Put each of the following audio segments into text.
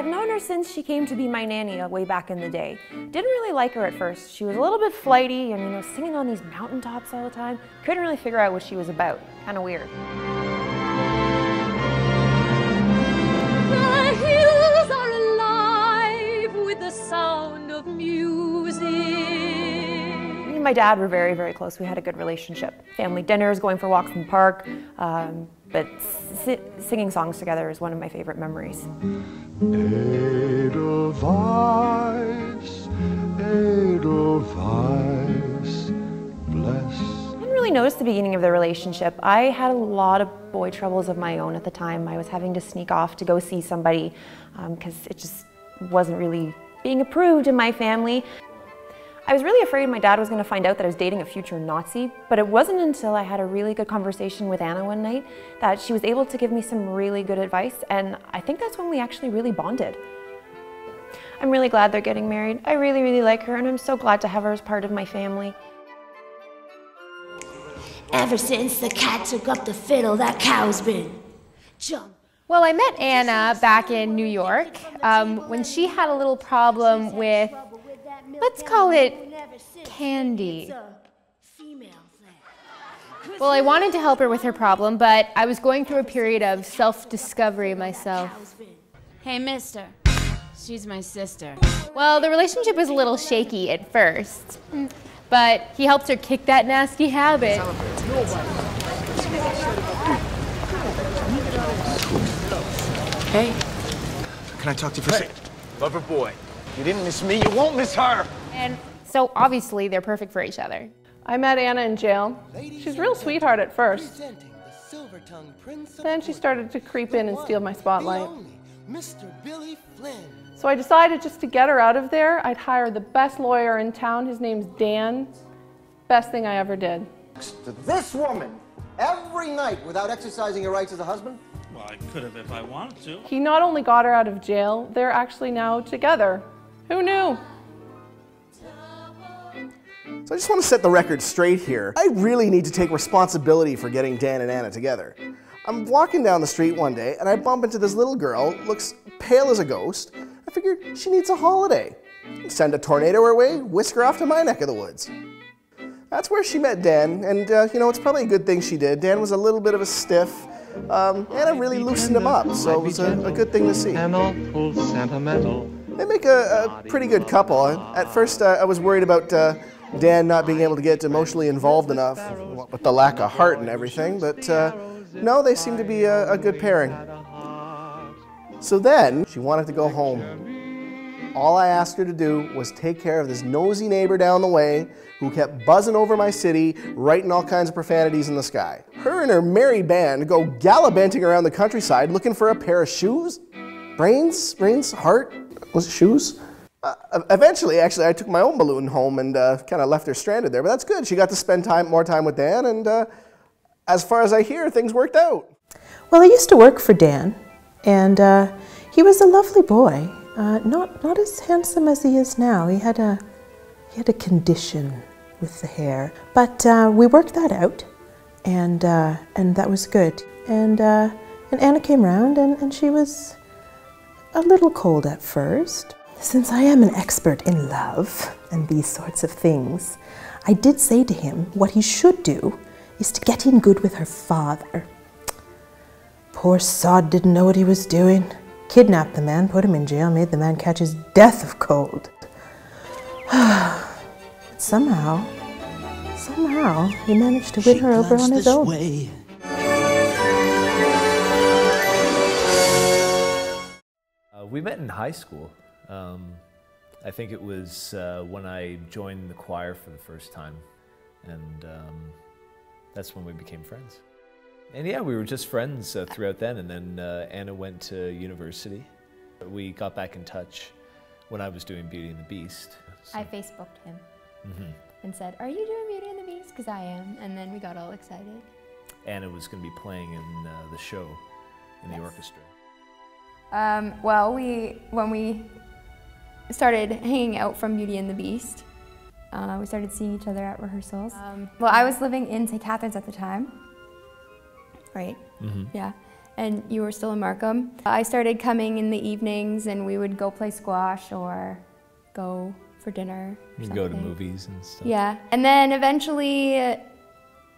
I've known her since she came to be my nanny way back in the day. Didn't really like her at first. She was a little bit flighty and, you know, singing on these mountaintops all the time. Couldn't really figure out what she was about. Kind of weird. The hills are alive with the sound of music. Me and my dad were very, very close. We had a good relationship. Family dinners, going for walks in the park, but singing songs together is one of my favorite memories. Edelweiss, Edelweiss, bless. I didn't really notice the beginning of the relationship. I had a lot of boy troubles of my own at the time. I was having to sneak off to go see somebody because it just wasn't really being approved in my family. I was really afraid my dad was going to find out that I was dating a future Nazi, but it wasn't until I had a really good conversation with Anna one night that she was able to give me some really good advice, and I think that's when we actually really bonded. I'm really glad they're getting married. I really, really like her, and I'm so glad to have her as part of my family. Ever since the cat took up the fiddle, that cow's been jumping. Well, I met Anna back in New York when she had a little problem with, let's call it candy. Well, I wanted to help her with her problem, but I was going through a period of self-discovery myself. Hey, mister, she's my sister. Well, the relationship was a little shaky at first, but he helped her kick that nasty habit. Hey. Can I talk to you for a second? Lover boy. You didn't miss me, you won't miss her. And so obviously they're perfect for each other. I met Anna in jail. She's a real sweetheart at first. Then she started to creep in and steal my spotlight. So I decided just to get her out of there, I'd hire the best lawyer in town. His name's Dan. Best thing I ever did. To this woman every night without exercising your rights as a husband? Well, I could have if I wanted to. He not only got her out of jail, they're actually now together. Who knew? So I just want to set the record straight here. I really need to take responsibility for getting Dan and Anna together. I'm walking down the street one day and I bump into this little girl, looks pale as a ghost. I figured she needs a holiday. Send a tornado her way, whisk her off to my neck of the woods. That's where she met Dan, and you know, it's probably a good thing she did. Dan was a little bit of a stiff. Anna really loosened him up, so it was a good thing to see. And awful sentimental. They make a pretty good couple. At first, I was worried about Dan not being able to get emotionally involved enough with the lack of heart and everything, but no, they seem to be a good pairing. So then, she wanted to go home. All I asked her to do was take care of this nosy neighbor down the way who kept buzzing over my city, writing all kinds of profanities in the sky. Her and her merry band go gallivanting around the countryside looking for a pair of shoes? Brains, heart, was it shoes? Eventually, actually, I took my own balloon home and kind of left her stranded there, but that's good. She got to spend more time with Dan, and as far as I hear, things worked out. Well, I used to work for Dan, and he was a lovely boy. Not as handsome as he is now. He had a condition with the hair, but we worked that out, and that was good. And Anna came round, and she was a little cold at first. Since I am an expert in love and these sorts of things, I did say to him what he should do is to get in good with her father. Poor sod didn't know what he was doing. Kidnapped the man, put him in jail, made the man catch his death of cold. But somehow, he managed to win her over on his own. We met in high school. I think it was when I joined the choir for the first time, and that's when we became friends. And yeah, we were just friends throughout then, and then Anna went to university. We got back in touch when I was doing Beauty and the Beast. So. I Facebooked him and said, "Are you doing Beauty and the Beast? Because I am." And then we got all excited. Anna was going to be playing in the show, in the orchestra. Well, when we started hanging out from Beauty and the Beast, we started seeing each other at rehearsals. Well, I was living in St. Catharines at the time. Right. Yeah. and you were still in Markham. I started coming in the evenings and we would go play squash or go for dinner. You go to movies and stuff. Yeah, and then eventually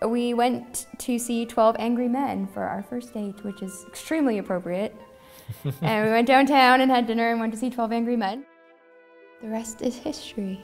we went to see 12 Angry Men for our first date, which is extremely appropriate. And we went downtown and had dinner and went to see 12 Angry Men. The rest is history.